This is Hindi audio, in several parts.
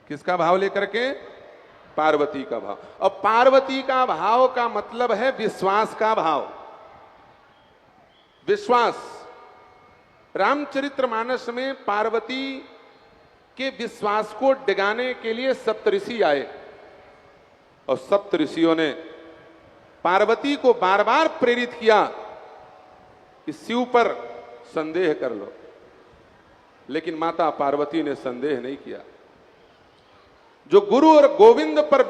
किसका भाव लेकर के? पार्वती का भाव। और पार्वती का भाव का मतलब है विश्वास का भाव। विश्वास। रामचरितमानस में पार्वती के विश्वास को डिगाने के लिए सप्तऋषि आए और सप्तऋषियों ने पार्वती को बार बार प्रेरित किया कि शिव पर संदेह कर लो, लेकिन माता पार्वती ने संदेह नहीं किया। जो गुरु और गोविंद पर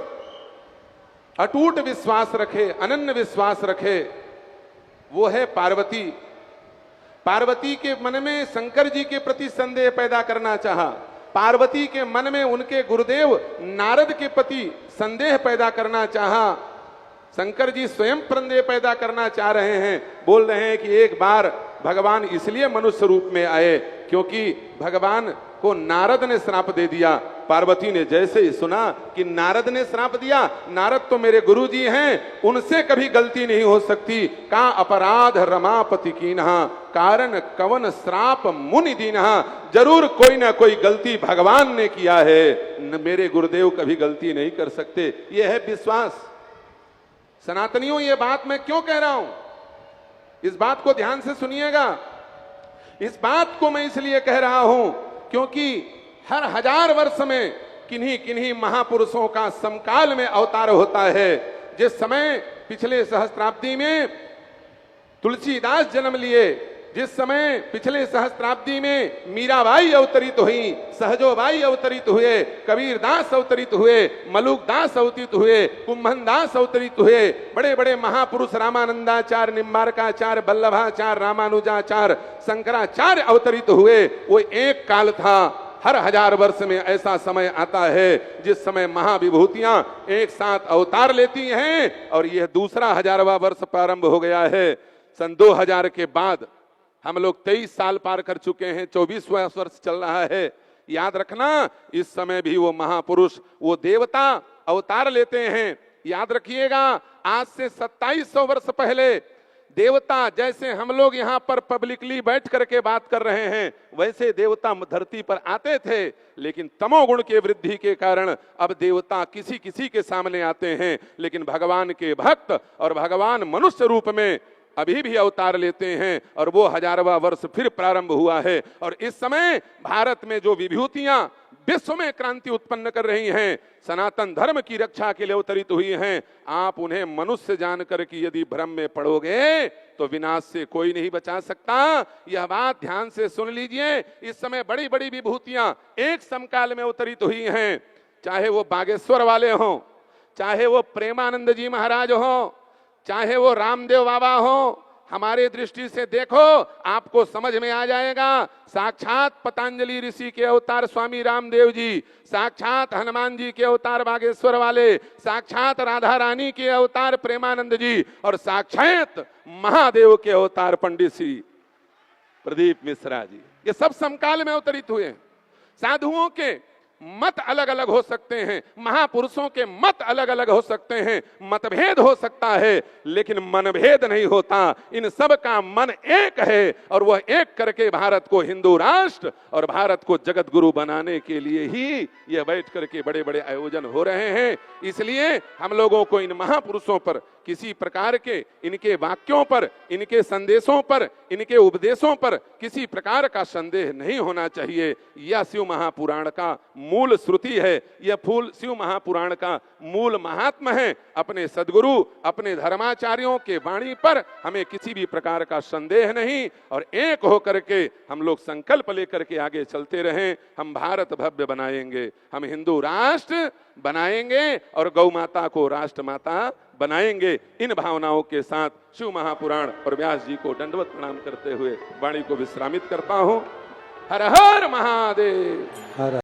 अटूट विश्वास रखे, अनन्य विश्वास रखे, वो है पार्वती। पार्वती के मन में शंकर जी के प्रति संदेह पैदा करना चाहा, पार्वती के मन में उनके गुरुदेव नारद के प्रति संदेह पैदा करना चाहा। शंकर जी स्वयं संदेह पैदा करना चाह रहे हैं, बोल रहे हैं कि एक बार भगवान इसलिए मनुष्य रूप में आए क्योंकि भगवान को नारद ने श्राप दे दिया। पार्वती ने जैसे ही सुना कि नारद ने श्राप दिया, नारद तो मेरे गुरुजी हैं, उनसे कभी गलती नहीं हो सकती। का अपराध रमापति कीन्हा, कारण कवन श्राप मुनि दीन्हा। जरूर कोई ना कोई गलती भगवान ने किया है, मेरे गुरुदेव कभी गलती नहीं कर सकते। यह है विश्वास। सनातनियों, ये बात मैं क्यों कह रहा हूं, इस बात को ध्यान से सुनिएगा। इस बात को मैं इसलिए कह रहा हूं क्योंकि हर 1000 वर्ष में किन्हीं किन्हीं महापुरुषों का समकाल में अवतार होता है। जिस समय पिछले सहस्त्राब्दी में तुलसीदास जन्म लिए, जिस समय पिछले सहस्त्राब्दी में मीराबाई अवतरित हुई, सहजोबाई अवतरित हुए, कबीरदास अवतरित हुए, मलुकदास अवतरित हुए, कुंभनदास अवतरित हुए, बड़े बड़े महापुरुष रामानंदाचार्य, निम्बारकाचार्य, वल्लभाचार्य, रामानुजाचार्य, शंकराचार्य अवतरित हुए। वो एक काल था। हर 1000 वर्ष में ऐसा समय आता है जिस समय महाविभूतियां एक साथ अवतार लेती हैं और यह दूसरा 1000वां वर्ष प्रारंभ हो गया है। सन 2000 के बाद हम लोग 23 साल पार कर चुके हैं, 24वां वर्ष चल रहा है। याद रखना, इस समय भी वो महापुरुष, वो देवता अवतार लेते हैं। याद रखिएगा, आज से 2700 वर्ष पहले देवता, जैसे हम लोग यहाँ पर पब्लिकली बैठ करके बात कर रहे हैं, वैसे देवता धरती पर आते थे। लेकिन तमोगुण के वृद्धि के कारण अब देवता किसी किसी के सामने आते हैं, लेकिन भगवान के भक्त और भगवान मनुष्य रूप में अभी भी अवतार लेते हैं। और वो 1000वां वर्ष फिर प्रारंभ हुआ है। और इस समय भारत में जो विभूतियां विश्व में क्रांति उत्पन्न कर रही हैं, सनातन धर्म की रक्षा के लिए अवतरित हुई हैं, आप उन्हें मनुष्य जानकर कि यदि भ्रम में पड़ोगे तो विनाश से कोई नहीं बचा सकता। यह बात ध्यान से सुन लीजिए। इस समय बड़ी बड़ी विभूतियां एक समकाल में अवतरित हुई हैं, चाहे वो बागेश्वर वाले हों, चाहे वो प्रेमानंद जी महाराज हों, चाहे वो रामदेव बाबा हो। हमारे दृष्टि से देखो, आपको समझ में आ जाएगा। साक्षात पतंजलि ऋषि के अवतार स्वामी रामदेव जी, साक्षात हनुमान जी के अवतार बागेश्वर वाले, साक्षात राधा रानी के अवतार प्रेमानंद जी, और साक्षात महादेव के अवतार पंडित श्री प्रदीप मिश्रा जी, ये सब समकाल में अवतरित हुए। साधुओं के मत अलग अलग हो सकते हैं, महापुरुषों के मत अलग अलग हो सकते हैं, मतभेद हो सकता है, लेकिन मनभेद नहीं होता। इन सब का मन एक है और वह एक करके भारत को हिंदू राष्ट्र और भारत को जगत गुरु बनाने के लिए ही यह बैठ करके बड़े बड़े आयोजन हो रहे हैं। इसलिए हम लोगों को इन महापुरुषों पर किसी प्रकार के, इनके वाक्यों पर, इनके संदेशों पर, इनके उपदेशों पर किसी प्रकार का संदेह नहीं होना चाहिए। यह शिव महापुराण का मूल श्रुति है, यह फूल शिव महापुराण का मूल महात्मा है। अपने सदगुरु, अपने धर्माचार्यों के वाणी पर हमें किसी भी प्रकार का संदेह नहीं, और एक होकर के हम लोग संकल्प लेकर के आगे चलते रहें। हम भारत भव्य बनाएंगे, हम हिंदू राष्ट्र बनाएंगे और गौ माता को राष्ट्र माता बनाएंगे। इन भावनाओं के साथ शिव महापुराण और व्यास जी को दंडवत प्रणाम करते हुए वाणी को विश्रामित करता हूं। हर हर महादेव। हर